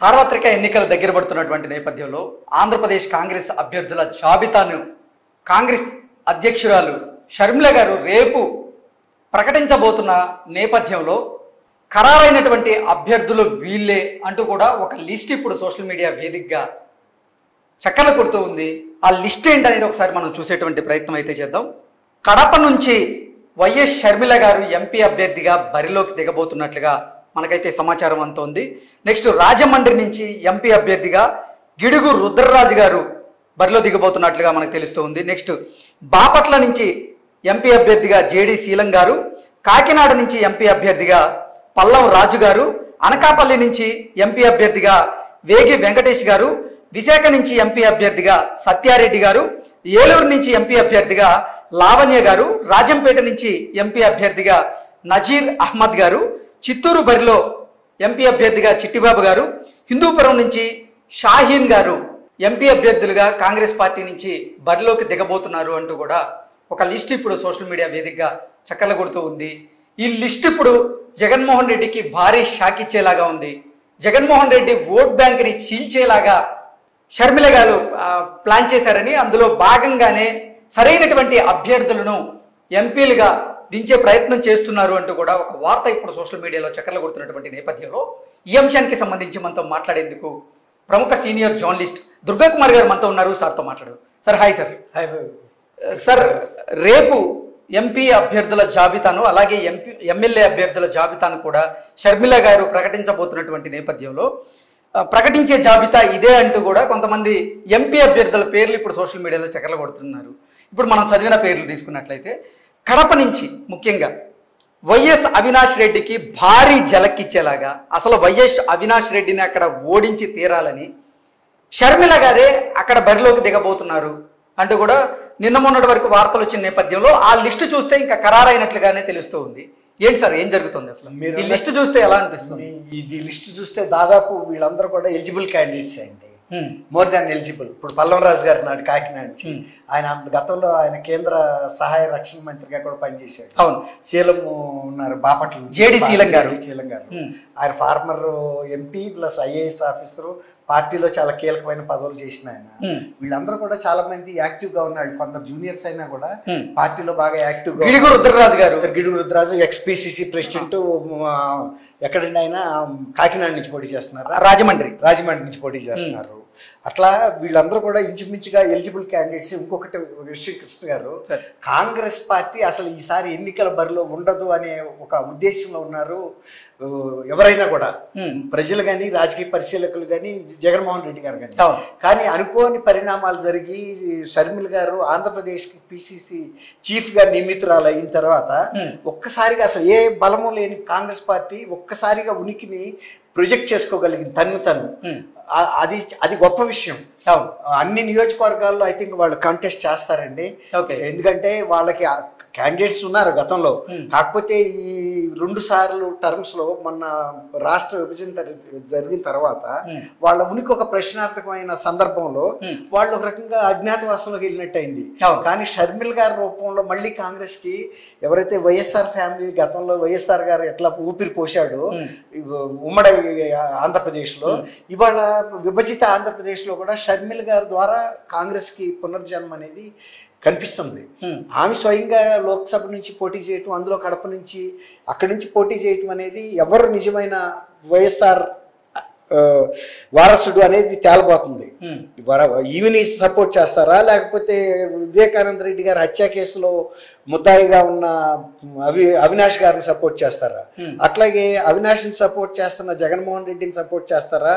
సార్వత్రిక ఎన్నికలు దగ్గర పడుతున్నటువంటి నేపథ్యంలో ఆంధ్రప్రదేశ్ కాంగ్రెస్ అభ్యర్థుల జాబితాను కాంగ్రెస్ అధ్యక్షురాలు షర్మిల గారు రేపు ప్రకటించబోతున్న నేపథ్యంలో ఖరారైనటువంటి అభ్యర్థులు వీళ్ళే అంటూ కూడా ఒక లిస్ట్ ఇప్పుడు సోషల్ మీడియా వేదికగా చక్కర్లు కొడుతూ ఉంది. ఆ లిస్ట్ ఏంటనేది ఒకసారి మనం చూసేటువంటి ప్రయత్నం అయితే చేద్దాం. కడప నుంచి వైఎస్ షర్మిల గారు ఎంపీ అభ్యర్థిగా బరిలోకి దిగబోతున్నట్లుగా మనకైతే సమాచారం అంతా ఉంది. నెక్స్ట్ రాజమండ్రి నుంచి ఎంపీ అభ్యర్థిగా గిడుగు రుద్రరాజు గారు బరిలో దిగబోతున్నట్లుగా మనకు తెలుస్తూ ఉంది. నెక్స్ట్ బాపట్ల నుంచి ఎంపీ అభ్యర్థిగా జేడి శీలం గారు, కాకినాడ నుంచి ఎంపీ అభ్యర్థిగా పల్లం రాజు గారు, అనకాపల్లి నుంచి ఎంపీ అభ్యర్థిగా వేగి వెంకటేష్ గారు, విశాఖ నుంచి ఎంపీ అభ్యర్థిగా సత్యారెడ్డి గారు, ఏలూరు నుంచి ఎంపీ అభ్యర్థిగా లావణ్య గారు, రాజంపేట నుంచి ఎంపీ అభ్యర్థిగా నజీర్ అహ్మద్ గారు, చిత్తూరు బరిలో ఎంపీ అభ్యర్థిగా చిట్టిబాబు గారు, హిందూపురం నుంచి షాహీన్ గారు ఎంపీ అభ్యర్థులుగా కాంగ్రెస్ పార్టీ నుంచి బరిలోకి దిగబోతున్నారు అంటూ కూడా ఒక లిస్ట్ ఇప్పుడు సోషల్ మీడియా వేదికగా చక్కర్లు కొడుతూ ఉంది. ఈ లిస్ట్ ఇప్పుడు జగన్మోహన్ రెడ్డికి భారీ షాక్ ఇచ్చేలాగా ఉంది. జగన్మోహన్ రెడ్డి ఓట్ బ్యాంక్ని చీల్చేలాగా షర్మిల గారు ప్లాన్ చేశారని, అందులో భాగంగానే సరైనటువంటి అభ్యర్థులను ఎంపీలుగా దించే ప్రయత్నం చేస్తున్నారు అంటూ కూడా ఒక వార్త ఇప్పుడు సోషల్ మీడియాలో చక్కర్లు కొడుతున్నటువంటి నేపథ్యంలో ఈ అంశానికి సంబంధించి మనతో మాట్లాడేందుకు ప్రముఖ సీనియర్ జర్నలిస్ట్ దుర్గా కుమార్ గారు మనతో ఉన్నారు. సార్తో మాట్లాడు. Sir hi sir. సార్, రేపు ఎంపీ అభ్యర్థుల జాబితాను అలాగే ఎమ్మెల్యే అభ్యర్థుల జాబితాను కూడా షర్మిల గారు ప్రకటించబోతున్నటువంటి నేపథ్యంలో ప్రకటించే జాబితా ఇదే అంటూ కూడా కొంతమంది ఎంపీ అభ్యర్థుల పేర్లు ఇప్పుడు సోషల్ మీడియాలో చక్కర్లు కొడుతున్నారు. ఇప్పుడు మనం చదివిన పేర్లు తీసుకున్నట్లయితే కడప నుంచి ముఖ్యంగా వైఎస్ అవినాష్ రెడ్డికి భారీ జలక్కిచ్చేలాగా, అసలు వైఎస్ అవినాష్ రెడ్డిని అక్కడ ఓడించి తీరాలని షర్మిల గారే అక్కడ బరిలోకి దిగబోతున్నారు అంటూ కూడా నిన్న మొన్నటి వరకు వార్తలు వచ్చిన నేపథ్యంలో ఆ లిస్టు చూస్తే ఇంకా ఖరారైనట్లుగానే తెలుస్తూ ఉంది. ఏంటి సార్, ఏం జరుగుతుంది అసలు? ఈ లిస్ట్ చూస్తే ఎలా అనిపిస్తుంది? ఇది లిస్ట్ చూస్తే దాదాపు వీళ్ళందరూ కూడా ఎలిజిబుల్ క్యాండిడేట్స్ అండి, మోర్ దాన్ ఎలిజిబుల్. ఇప్పుడు పల్లం రాజు గారు నాడు కాకినాడ నుంచి, ఆయన గతంలో ఆయన కేంద్ర సహాయ రక్షణ మంత్రిగా కూడా పనిచేశాడు. అవును. శీలం ఉన్నారు బాపట్ల, జేడి శీలం గారు. ఆయన former MP plus IAS officer, పార్టీలో చాలా కీలకమైన పదవులు చేసిన ఆయన. వీళ్ళందరూ కూడా చాలా మంది యాక్టివ్ గా ఉన్నారు. కొందరు జూనియర్స్ అయినా కూడా పార్టీలో బాగా యాక్టివ్ గా. గిడుగు రుద్రరాజు ఎక్స్పిసిసి ప్రెసిడెంట్. ఎక్కడండి ఆయన? కాకినాడ నుంచి పోటీ చేస్తున్నారు, రాజమండ్రి నుంచి పోటీ చేస్తున్నారు. అట్లా వీళ్ళందరూ కూడా ఇంచుమించుగా ఎలిజిబుల్ క్యాండిడేట్స్. ఇంకొకటి విషయం కృష్ణ గారు, కాంగ్రెస్ పార్టీ అసలు ఈసారి ఎన్నికల బరిలో ఉండదు అనే ఒక ఉద్దేశంలో ఉన్నారు ఎవరైనా కూడా, ప్రజలు కానీ రాజకీయ పరిశీలకులు కానీ జగన్మోహన్ రెడ్డి గారు కానీ. కానీ అనుకోని పరిణామాలు జరిగి షర్మిల గారు ఆంధ్రప్రదేశ్కి పిసిసి చీఫ్ గా నియమితురాలు అయిన తర్వాత ఒక్కసారిగా అసలు ఏ బలము లేని కాంగ్రెస్ పార్టీ ఒక్కసారిగా ఉనికిని ప్రొజెక్ట్ చేసుకోగలిగింది తను. అది గొప్ప విషయం. అన్ని నియోజకవర్గాల్లో ఐ థింక్ వాళ్ళు కంటెస్ట్ చేస్తారండి. ఎందుకంటే వాళ్ళకి క్యాండిడేట్స్ ఉన్నారు గతంలో. కాకపోతే ఈ 2 సార్లు టర్మ్స్ లో మొన్న రాష్ట్ర విభజన జరిగిన తర్వాత వాళ్ళ ఉనికి ఒక ప్రశ్నార్థకమైన సందర్భంలో వాళ్ళు ఒక రకంగా అజ్ఞాతవాసంలోకి వెళ్ళినట్టయింది. కానీ షర్మిల గారి రూపంలో మళ్ళీ కాంగ్రెస్ కి ఎవరైతే వైఎస్ఆర్ ఫ్యామిలీ గతంలో వైఎస్ఆర్ గారు ఎట్లా ఊపిరి పోశాడు ఉమ్మడి ఆంధ్రప్రదేశ్ లో, ఇవాళ విభజిత ఆంధ్రప్రదేశ్ లో కూడా షర్మిల గారి ద్వారా కాంగ్రెస్ కి పునర్జన్మ అనేది కనిపిస్తుంది. ఆమె స్వయంగా లోక్సభ నుంచి పోటీ చేయటం, అందులో కడప నుంచి అక్కడి నుంచి పోటీ చేయటం అనేది ఎవరు నిజమైన వైఎస్ఆర్ వారసుడు అనేది తేలబోతుంది. ఈమెని సపోర్ట్ చేస్తారా, లేకపోతే వివేకానంద రెడ్డి గారి హత్య కేసులో ముద్దాయిగా ఉన్న అవినాష్ గారిని సపోర్ట్ చేస్తారా? అట్లాగే అవినాష్ని సపోర్ట్ చేస్తున్న జగన్మోహన్ రెడ్డిని సపోర్ట్ చేస్తారా?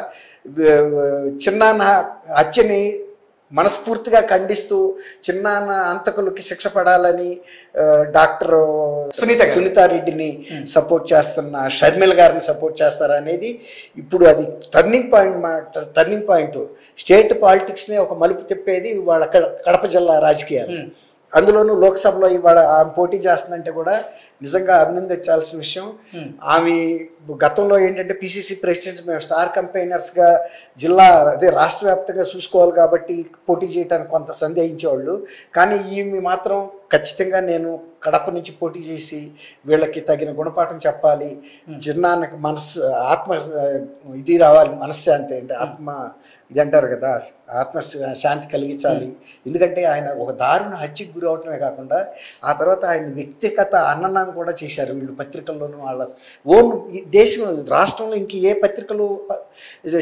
చిన్నాన్న హత్యని మనస్ఫూర్తిగా ఖండిస్తూ చిన్నాన్న అంతకులకి శిక్ష పడాలని డాక్టర్ సునీతారెడ్డిని సపోర్ట్ చేస్తున్న షర్మిల గారిని సపోర్ట్ చేస్తారా అనేది ఇప్పుడు అది టర్నింగ్ పాయింట్. స్టేట్ పాలిటిక్స్నే ఒక మలుపు తిప్పేది వాళ్ళ కడప జిల్లా రాజకీయాలు. అందులోనూ లోక్సభలో ఇవాళ ఆమె పోటీ చేస్తుందంటే కూడా నిజంగా అభినందించాల్సిన విషయం. ఆమె గతంలో ఏంటంటే పిసిసి ప్రెసిడెంట్స్ మేము స్టార్ కంపెయినర్స్గా జిల్లా రాష్ట్ర వ్యాప్తంగా చూసుకోవాలి కాబట్టి పోటీ చేయడానికి కొంత సందేహించేవాళ్ళు. కానీ ఈమె మాత్రం ఖచ్చితంగా నేను కడప నుంచి పోటీ చేసి వీళ్ళకి తగిన గుణపాఠం చెప్పాలి, చిన్నాన్నకి మనస్సు ఆత్మ ఇది రావాలి, మనశ్శాంతి అంటే ఆత్మ ఇది అంటారు కదా, ఆత్మ శాంతి కలిగించాలి. ఎందుకంటే ఆయన ఒక దారుణ హత్యకు గురి అవటమే కాకుండా ఆ తర్వాత ఆయన వ్యక్తిగత అన్ననాన్ని కూడా చేశారు వీళ్ళు పత్రికల్లోనూ. వాళ్ళ ఓన్ దేశం రాష్ట్రంలో ఇంక ఏ పత్రికలు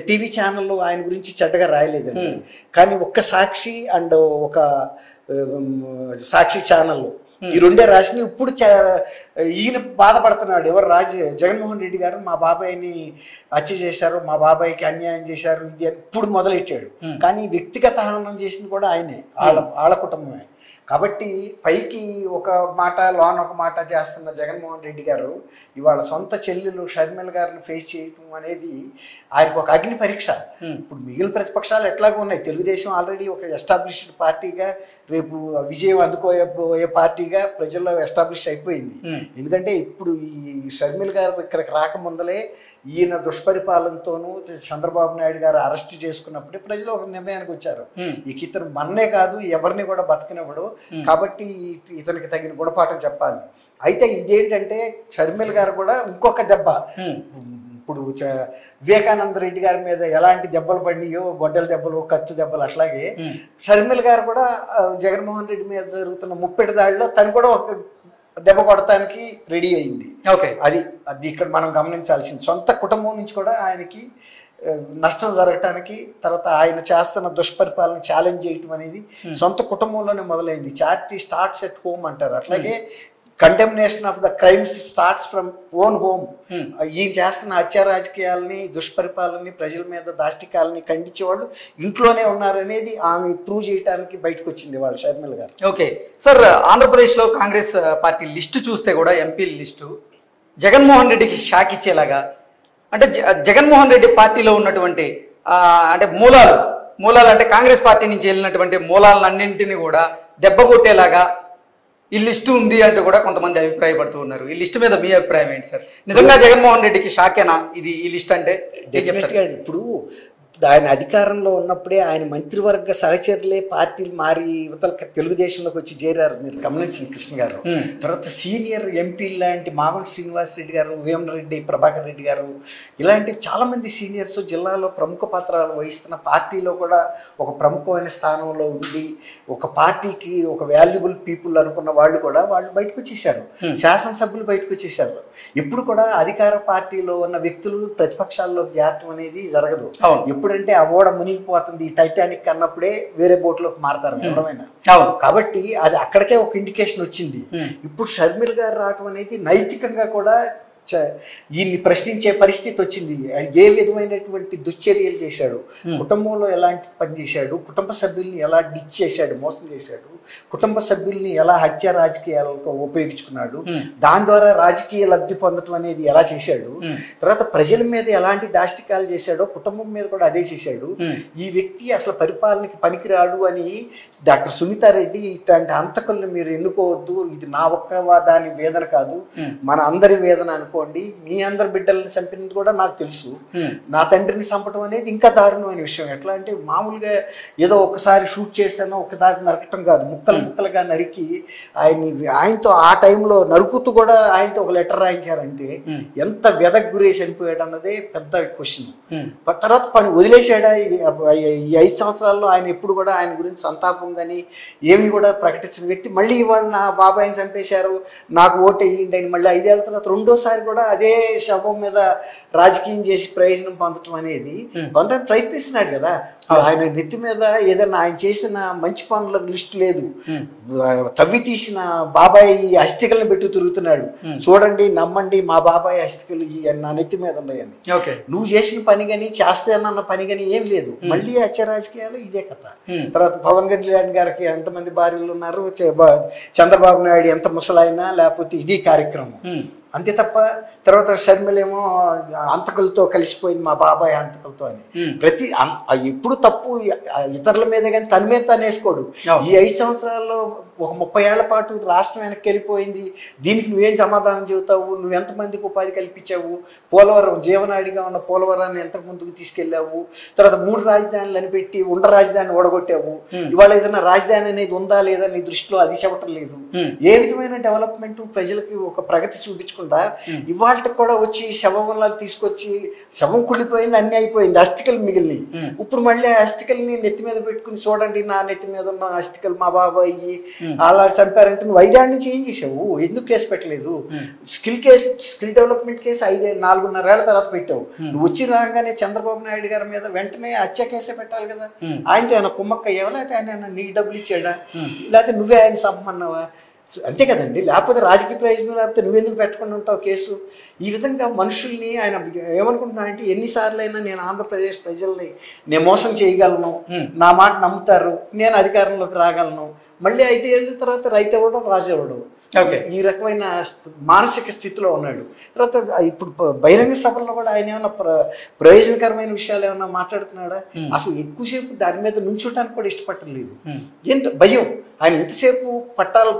టీవీ ఛానళ్ళు ఆయన గురించి చెడ్డగా రాయలేదండి. కానీ ఒక్క సాక్షి అండ్ ఒక సాక్షి ఛానల్ ఈ రెండే రాసినవి. ఇప్పుడు ఈయన బాధపడుతున్నాడు, ఎవరు జగన్మోహన్ రెడ్డి గారు మా బాబాయ్ని హత్య చేశారు, మా బాబాయ్కి అన్యాయం చేశారు ఇది ఇప్పుడు మొదలెట్టాడు. కానీ వ్యక్తిగత హననం చేసింది కూడా ఆయనే, వాళ్ళ కుటుంబమే. కాబట్టి పైకి ఒక మాట లోన ఒక మాట చేస్తున్న జగన్మోహన్ రెడ్డి గారు ఇవాళ సొంత చెల్లెలు షర్మిల గారిని ఫేస్ చేయటం అనేది ఆయనకు ఒక అగ్ని పరీక్ష. ఇప్పుడు మిగిలిన ప్రతిపక్షాలు ఎట్లాగో ఉన్నాయి. తెలుగుదేశం ఆల్రెడీ ఒక ఎస్టాబ్లిష్డ్ పార్టీగా, రేపు విజయం అందుకోబోయే పార్టీగా ప్రజల్లో ఎస్టాబ్లిష్ అయిపోయింది. ఎందుకంటే ఇప్పుడు ఈ షర్మిల గారు ఇక్కడికి రాకముందలే ఈయన దుష్పరిపాలనతోనూ చంద్రబాబు నాయుడు గారు అరెస్ట్ చేసుకున్నప్పుడే ప్రజలు ఒక నిర్ణయానికి వచ్చారు, ఇతను మన్నే కాదు ఎవరిని కూడా బతకనివ్వడు, కాబట్టి ఇతనికి తగిన గుణపాఠం చెప్పాలి. అయితే ఇదేంటంటే షర్మిల గారు కూడా ఇంకొక దెబ్బ, ఇప్పుడు వివేకానంద రెడ్డి గారి మీద ఎలాంటి దెబ్బలు పడినాయో, గొడ్డల దెబ్బలు, కత్తి దెబ్బలు, అట్లాగే షర్మిల గారు కూడా జగన్మోహన్ రెడ్డి మీద జరుగుతున్న ముప్పెటి దాడిలో తను కూడా ఒక దెబ్బ కొడటానికి రెడీ అయింది. అది ఇక్కడ మనం గమనించాల్సింది. సొంత కుటుంబం నుంచి కూడా ఆయనకి నష్టం జరగటానికి, తర్వాత ఆయన చేస్తున్న దుష్పరిపాలన ఛాలెంజ్ చేయటం అనేది సొంత కుటుంబంలోనే మొదలైంది. చారిటీ స్టార్ట్స్ ఎట్ హోమ్ అంటారు, అట్లాగే condemnation of the crimes starts from own home. ఈయన చేస్తున్న హత్య రాజకీయాలని, దుష్పరిపాలనని, ప్రజల మీద దాష్టికాలని ఖండించేవాళ్ళు ఇంట్లోనే ఉన్నారనేది ఆమె ప్రూవ్ చేయడానికి బయటకు వచ్చింది వాళ్ళ షర్మిల గారు. ఓకే సార్, ఆంధ్రప్రదేశ్లో కాంగ్రెస్ పార్టీ లిస్టు చూస్తే కూడా ఎంపీల లిస్టు జగన్మోహన్ రెడ్డికి షాక్ ఇచ్చేలాగా, అంటే జగన్మోహన్ రెడ్డి పార్టీలో ఉన్నటువంటి అంటే మూలాలు అంటే కాంగ్రెస్ పార్టీ నుంచి వెళ్ళినటువంటి మూలాలన్నింటినీ కూడా దెబ్బ కొట్టేలాగా ఈ లిస్టు ఉంది అంటూ కూడా కొంతమంది అభిప్రాయపడుతూ ఉన్నారు. ఈ లిస్టు మీద మీ అభిప్రాయం ఏంటి సార్? నిజంగా జగన్మోహన్ రెడ్డికి షాకేనా ఈ లిస్ట్ అంటే? ఇప్పుడు ఆయన అధికారంలో ఉన్నప్పుడే ఆయన మంత్రివర్గ సహచరులే పార్టీలు మారి యువతల తెలుగుదేశంలోకి వచ్చి చేరారు, మీరు గమనించిన కృష్ణ గారు. తర్వాత సీనియర్ ఎంపీ లాంటి మాగుంట శ్రీనివాస్ రెడ్డి గారు, వేమరెడ్డి ప్రభాకర్ రెడ్డి గారు, ఇలాంటి చాలామంది సీనియర్స్ జిల్లాలో ప్రముఖ పాత్రలు వహిస్తున్న పార్టీలో కూడా ఒక ప్రముఖమైన స్థానంలో ఉండి ఒక పార్టీకి ఒక వాల్యుబుల్ పీపుల్ అనుకున్న వాళ్ళు కూడా వాళ్ళు బయటకు వచ్చేసారు, శాసనసభ్యులు బయటకు వచ్చేసారు. ఇప్పుడు కూడా అధికార పార్టీలో ఉన్న వ్యక్తులు ప్రతిపక్షాల్లోకి చేరటం అనేది జరగదు. ఎప్పుడంటే ఆ ఓడ మునిగిపోతుంది టైటానిక్ అన్నప్పుడే వేరే బోట్లోకి మారతారు ఎవరైనా. కాబట్టి అది అక్కడికే ఒక ఇండికేషన్ వచ్చింది. ఇప్పుడు షర్మిల గారు రావటం అనేది నైతికంగా కూడా ఈయన్ని ప్రశ్నించే పరిస్థితి వచ్చింది. ఏ విధమైనటువంటి దుశ్చర్యలు చేశాడు, కుటుంబంలో ఎలాంటి పని చేశాడు, కుటుంబ సభ్యుల్ని ఎలా డిచ్ చేశాడు, మోసం చేశాడు, కుటుంబ సభ్యుల్ని ఎలా హత్య రాజకీయాలకు ఉపయోగించుకున్నాడు, దాని ద్వారా రాజకీయ లబ్ధి పొందటం అనేది ఎలా చేశాడు, తర్వాత ప్రజల మీద ఎలాంటి దాష్టికాలు చేశాడో కుటుంబం మీద కూడా అదే చేశాడు. ఈ వ్యక్తి అసలు పరిపాలనకి పనికిరాడు అని డాక్టర్ సునీతారెడ్డి ఇట్లాంటి హంతకుల్ని మీరు ఎన్నుకోవద్దు, ఇది నా ఒక్క దాని వేదన కాదు, మన అందరి వేదన అనుకో, మీ అందరి బిడ్డల్ని చంపినది కూడా నాకు తెలుసు, నా తండ్రిని చంపడం అనేది ఇంకా దారుణమైన విషయం. ఎట్లా అంటే మామూలుగా ఏదో ఒకసారి షూట్ చేస్తానో ఒకసారి నరకటం కాదు, ముక్కలుగా నరికి ఆయనతో ఆ టైంలో నరుకుతూ కూడా ఆయనతో ఒక లెటర్ రాయించారంటే ఎంత వెదకు గురే చనిపోయాడు అన్నదే పెద్ద క్వశ్చన్. తర్వాత పని వదిలేసాడా? ఈ 5 సంవత్సరాల్లో ఆయన ఎప్పుడు కూడా ఆయన గురించి సంతాపం కానీ ఏమి కూడా ప్రకటించిన వ్యక్తి మళ్ళీ ఇవాళ నా బాబాయిని చంపేశారు నాకు ఓటు వేయండి అని మళ్ళీ 5 ఏళ్ల తర్వాత రెండోసారి కూడా అదే శవం మీద రాజకీయం చేసి ప్రయోజనం పొందటం అనేది పొందడానికి ప్రయత్నిస్తున్నాడు కదా. ఆయన నెత్తి మీద ఏదైనా ఆయన చేసిన మంచి పనుల లిస్ట్ లేదు, తవ్వి తీసిన బాబాయ్ అస్థికలను పెట్టి తిరుగుతున్నాడు, చూడండి నమ్మండి మా బాబాయ్ అస్థికలు నా నెత్తి మీద ఉన్నాయని. నువ్వు చేసిన పని కానీ చేస్తానన్న పని కానీ ఏం లేదు. మళ్ళీ హత్య రాజకీయాలు ఇదే కథ. తర్వాత పవన్ కళ్యాణ్ గారికి ఎంతమంది భార్యలు ఉన్నారు, చంద్రబాబు నాయుడు ఎంత ముసలైనా లేకపోతే ఇది కార్యక్రమం అంతే తప్ప. తర్వాత షర్మిలేమో హంతకులతో కలిసిపోయింది మా బాబాయ్ హంతకులతో అని. ఎప్పుడు తప్పు ఇతరుల మీద కానీ తన మీద తను వేసుకోడు. ఈ 5 సంవత్సరాల్లో ఒక 30 ఏళ్ల పాటు రాష్ట్రం వెనక్కి వెళ్ళిపోయింది, దీనికి నువ్వేం సమాధానం చెబుతావు, నువ్వు ఎంతమందికి ఉపాధి కల్పించావు, పోలవరం జీవనాడిగా ఉన్న పోలవరాన్ని ఎంత ముందుకు తీసుకెళ్ళావు, తర్వాత 3 రాజధానులు అని పెట్టి ఉండ రాజధాని ఓడగొట్టావు, ఇవాళ ఏదైనా రాజధాని అనేది ఉందా లేదా నీ దృష్టిలో అది చెప్పటం లేదు. ఏ విధమైన డెవలప్మెంట్ ప్రజలకి ఒక ప్రగతి చూపించకుండా ఇవాళకి కూడా వచ్చి శవం తీసుకొచ్చి శవం కుళ్ళిపోయింది, అన్ని అయిపోయింది, అస్థికలు మిగిలినాయి. ఇప్పుడు మళ్ళీ ఆ అస్థికల్ని నెత్తి మీద పెట్టుకుని చూడండి నా నెత్తి మీద ఉన్న అస్థికలు మా బాబాయి అలా చంపారంటే నువ్వు 5 ఏళ్ళ నుంచి ఏం చేసావు, ఎందుకు కేసు పెట్టలేదు? స్కిల్ డెవలప్మెంట్ కేసు 4.5 ఏళ్ల తర్వాత పెట్టావు. నువ్వు వచ్చి రాగానే చంద్రబాబు నాయుడు గారి మీద వెంటనే హత్య కేసే పెట్టాలి కదా. ఆయనతో ఆయన కుమ్మక్క లేకపోతే ఆయన నీకు డబ్బులు ఇచ్చాడా, లేకపోతే నువ్వే ఆయన చంపమన్నావా? అంతే కదండి. లేకపోతే రాజకీయ ప్రయోజనం లేకపోతే నువ్వెందుకు పెట్టకుండా ఉంటావు కేసు? ఈ విధంగా మనుషుల్ని ఆయన ఏమనుకుంటున్నానంటే ఎన్నిసార్లు అయినా నేను ఆంధ్రప్రదేశ్ ప్రజల్ని నేను మోసం చేయగలను, నా మాట నమ్ముతారు, నేను అధికారంలోకి రాగలను, మళ్ళీ 5 ఏళ్ళ తర్వాత రైతు ఎవడో రాజు ఎవడో ఈ రకమైన మానసిక స్థితిలో ఉన్నాడు. తర్వాత ఇప్పుడు బహిరంగ సభల్లో కూడా ఆయన ఏమైనా ప్రయోజనకరమైన విషయాలు ఏమైనా మాట్లాడుతున్నాడా? అసలు ఎక్కువసేపు దాని మీద నుంచోటానికి కూడా ఇష్టపడలేదు. ఏంటో భయం. ఆయన ఎంతసేపు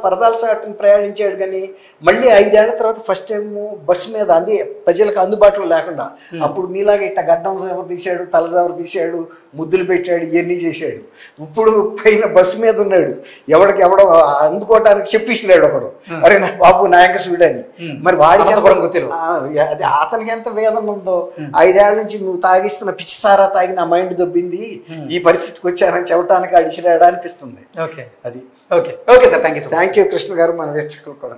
పరదాల చాటుని ప్రయాణించాడు కానీ మళ్ళీ 5 ఏళ్ల తర్వాత ఫస్ట్ టైం బస్సు మీద ప్రజలకు అందుబాటులో లేకుండా, అప్పుడు మీలాగా ఇట్లా గడ్డం ఎవరు తీశాడు, తలజావరు తీశాడు, ముద్దులు పెట్టాడు, ఇవన్నీ చేశాడు. ఇప్పుడు పైన బస్సు మీద ఉన్నాడు, ఎవడో అందుకోవటానికి చెప్పిస్తున్నాడు ఒకడు, అరే నా బాబు నాయక చూడని. మరి వాడికి అది అతనికి ఎంత వేదన ఉందో, 5 ఏళ్ల నుంచి నువ్వు తాగిస్తున్న పిచ్చి సారా తాగి నా మైండ్ దొబ్బింది, ఈ పరిస్థితికి వచ్చానని చెప్పడానికి అడిచిరాడా అనిపిస్తుంది. అది okay okay sir, thank you Krishna గారు, మన వీక్షకులు కూడా.